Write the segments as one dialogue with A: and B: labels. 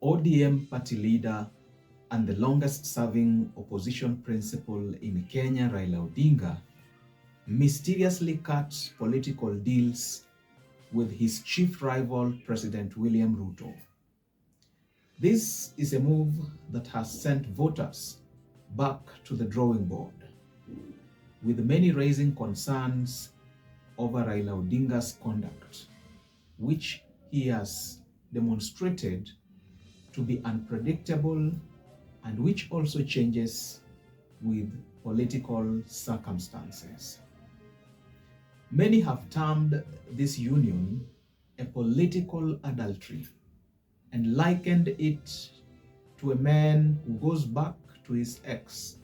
A: ODM party leader and the longest-serving opposition principal in Kenya, Raila Odinga, mysteriously cut political deals with his chief rival, President William Ruto. This is a move that has sent voters back to the drawing board, with many raising concerns over Raila Odinga's conduct, which he has demonstrated to be unpredictable and which also changes with political circumstances. Many have termed this union a political adultery and likened it to a man who goes back to his ex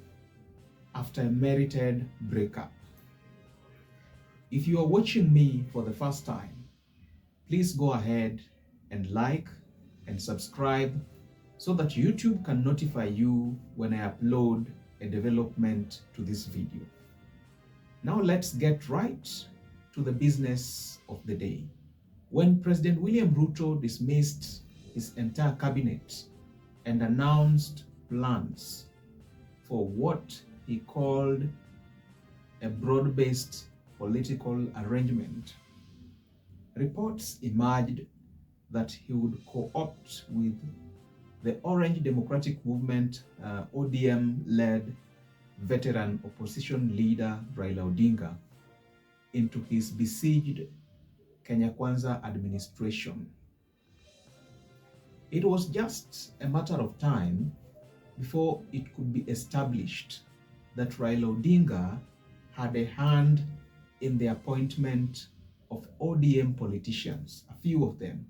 A: after a merited breakup. If you are watching me for the first time, please go ahead and like and subscribe so that YouTube can notify you when I upload a development to this video. Now let's get right to the business of the day. When President William Ruto dismissed his entire cabinet and announced plans for what he called a broad-based political arrangement, reports emerged that he would co-opt with the Orange Democratic Movement ODM-led veteran opposition leader Raila Odinga into his besieged Kenya Kwanza administration. It was just a matter of time before it could be established that Raila Odinga had a hand in the appointment of ODM politicians, a few of them,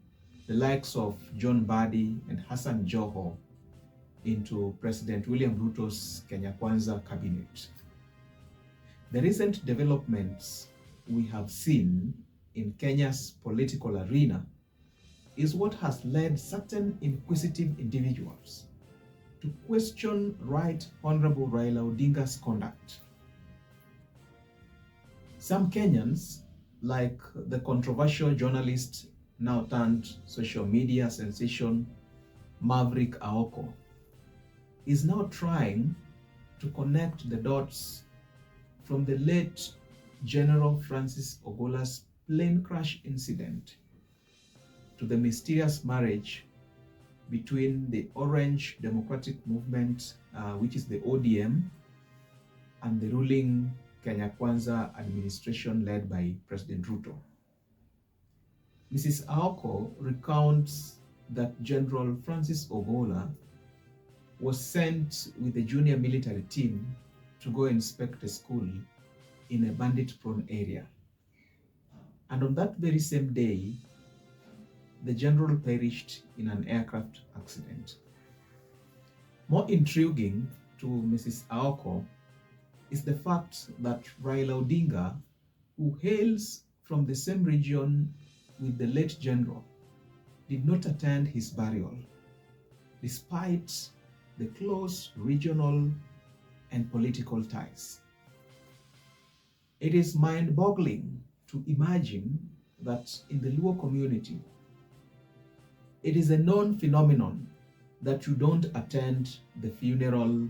A: the likes of John Mbadi and Hassan Joho, into President William Ruto's Kenya Kwanza cabinet. The recent developments we have seen in Kenya's political arena is what has led certain inquisitive individuals to question Right Honorable Raila Odinga's conduct. Some Kenyans, like the controversial journalist now turned social media sensation Maverick Aoko, is now trying to connect the dots from the late General Francis Ogola's plane crash incident to the mysterious marriage between the Orange Democratic Movement, which is the ODM, and the ruling Kenya Kwanza administration led by President Ruto. Mrs. Aoko recounts that General Francis Ogola was sent with a junior military team to go inspect a school in a bandit-prone area. And on that very same day, the general perished in an aircraft accident. More intriguing to Mrs. Aoko is the fact that Raila Odinga, who hails from the same region with the late general, did not attend his burial, despite the close regional and political ties. It is mind-boggling to imagine that in the Luo community, it is a known phenomenon that you don't attend the funeral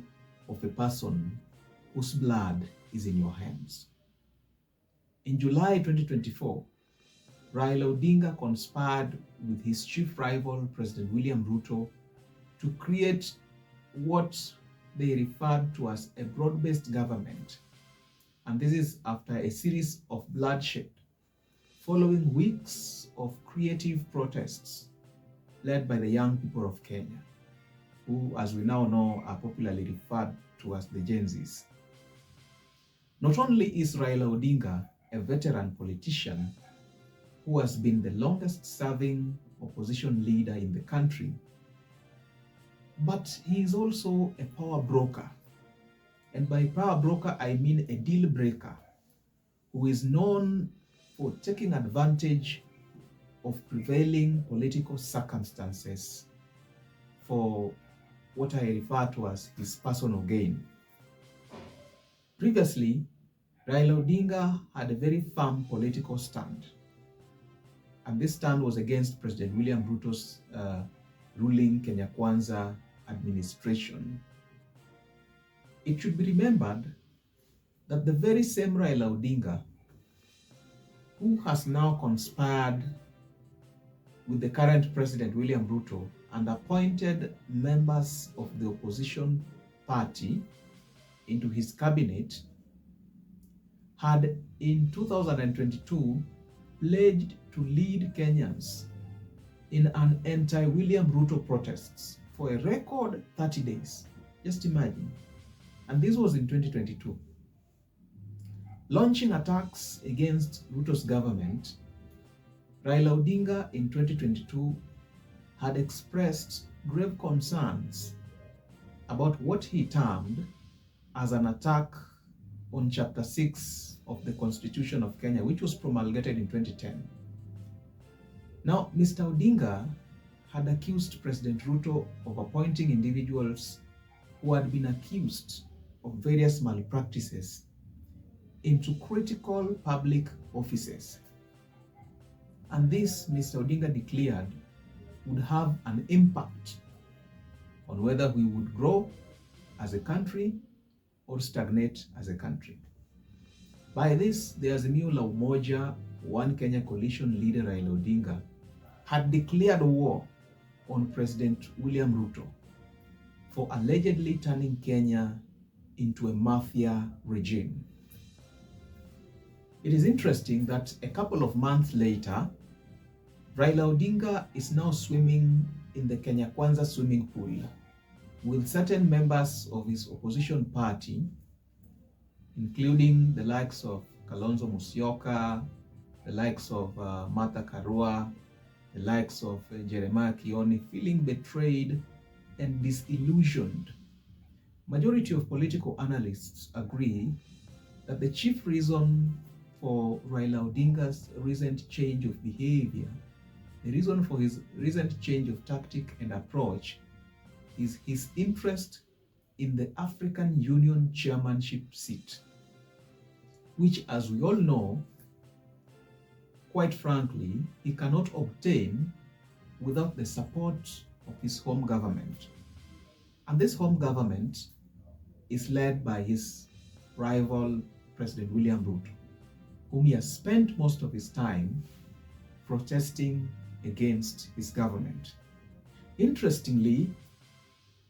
A: of a person whose blood is in your hands. In July 2024, Raila Odinga conspired with his chief rival, President William Ruto, to create what they referred to as a broad-based government. And this is after a series of bloodshed following weeks of creative protests led by the young people of Kenya, who, as we now know, are popularly referred to as the Gen Zs. Not only is Raila Odinga a veteran politician who has been the longest-serving opposition leader in the country, but he is also a power broker. And by power broker, I mean a deal breaker who is known for taking advantage of prevailing political circumstances for what I refer to as his personal gain. Previously, Raila Odinga had a very firm political stand, and this stand was against President William Ruto's ruling Kenya Kwanza administration, it should be remembered that the very same Raila Odinga, who has now conspired with the current president, William Ruto, and appointed members of the opposition party into his cabinet, had in 2022 pledged to lead Kenyans in an anti-William Ruto protests for a record 30 days. Just imagine. And this was in 2022. Launching attacks against Ruto's government, Raila Odinga in 2022 had expressed grave concerns about what he termed as an attack on Chapter 6 of the Constitution of Kenya, which was promulgated in 2010. Now, Mr. Odinga had accused President Ruto of appointing individuals who had been accused of various malpractices into critical public offices. And this, Mr. Odinga declared, would have an impact on whether we would grow as a country or stagnate as a country. By this, the Azimio la Umoja One Kenya coalition leader Raila Odinga had declared war on President William Ruto for allegedly turning Kenya into a mafia regime. It is interesting that a couple of months later, Raila Odinga is now swimming in the Kenya Kwanza swimming pool with certain members of his opposition party, including the likes of Kalonzo Musyoka, the likes of Martha Karua, the likes of Jeremiah Kioni, feeling betrayed and disillusioned. Majority of political analysts agree that the chief reason for Raila Odinga's recent change of behavior, the reason for his recent change of tactic and approach, is his interest in the African Union chairmanship seat, which, as we all know, quite frankly, he cannot obtain without the support of his home government. And this home government is led by his rival, President William Ruto, whom he has spent most of his time protesting against his government. Interestingly,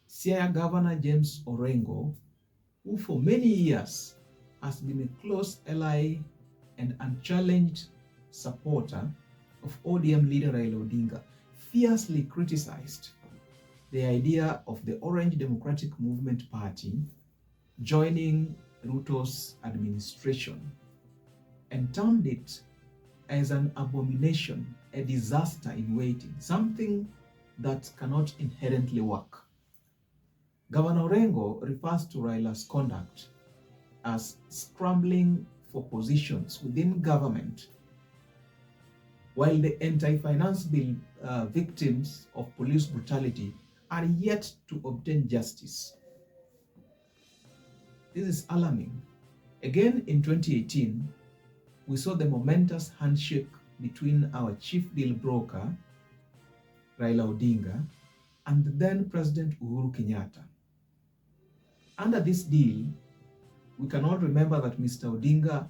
A: Siaya Governor James Orengo, who for many years has been a close ally and unchallenged supporter of ODM leader Raila Odinga, fiercely criticized the idea of the Orange Democratic Movement Party joining Ruto's administration and termed it as an abomination, a disaster in waiting, something that cannot inherently work. Governor Orengo refers to Raila's conduct as scrambling for positions within government, while the anti-finance bill victims of police brutality are yet to obtain justice. This is alarming. Again, in 2018, we saw the momentous handshake between our chief deal broker, Raila Odinga, and the then President Uhuru Kenyatta. Under this deal, we can all remember that Mr. Odinga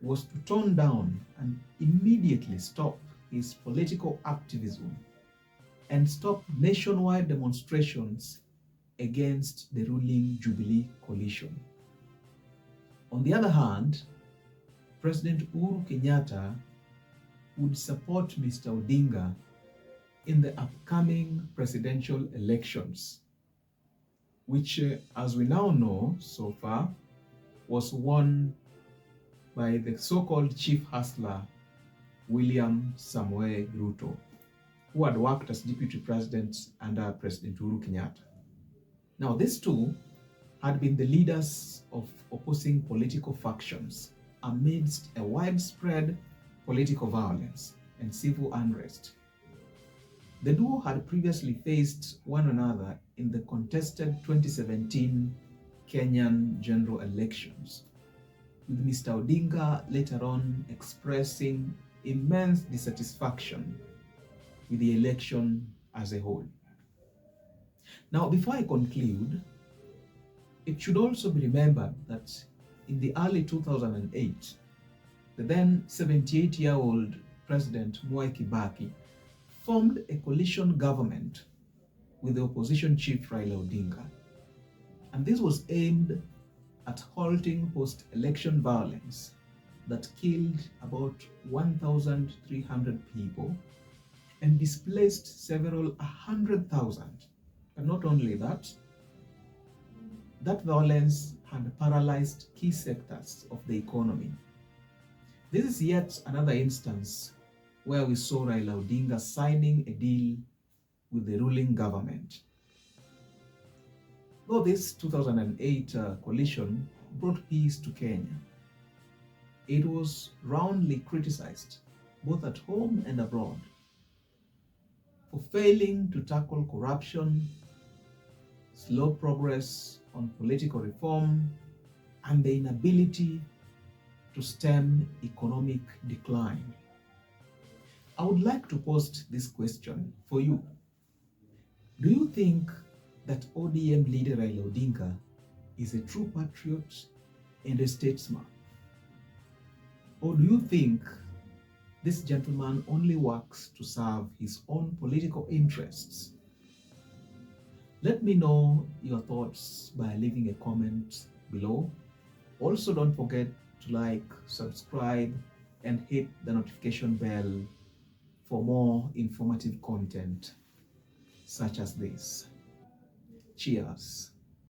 A: was to tone down and immediately stop his political activism and stop nationwide demonstrations against the ruling Jubilee coalition. On the other hand, President Uhuru Kenyatta would support Mr. Odinga in the upcoming presidential elections, which, as we now know so far, was won by the so-called chief hustler, William Samoei Ruto, who had worked as deputy president under President Uhuru Kenyatta. Now, these two had been the leaders of opposing political factions amidst a widespread political violence and civil unrest. The duo had previously faced one another in the contested 2017 Kenyan general elections, with Mr. Odinga later on expressing immense dissatisfaction with the election as a whole. Now, before I conclude, it should also be remembered that in the early 2008, the then 78-year-old President Mwai Kibaki formed a coalition government with the opposition chief Raila Odinga. And this was aimed at halting post-election violence that killed about 1,300 people and displaced several 100,000. But not only that, that violence had paralyzed key sectors of the economy. This is yet another instance where we saw Raila Odinga signing a deal with the ruling government. Though this 2008 coalition brought peace to Kenya, it was roundly criticized, both at home and abroad, for failing to tackle corruption, slow progress on political reform, and the inability to stem economic decline. I would like to post this question for you. Do you think that ODM leader Raila Odinga is a true patriot and a statesman? Or do you think this gentleman only works to serve his own political interests? Let me know your thoughts by leaving a comment below. Also, don't forget to like, subscribe, and hit the notification bell for more informative content such as this. Cheers.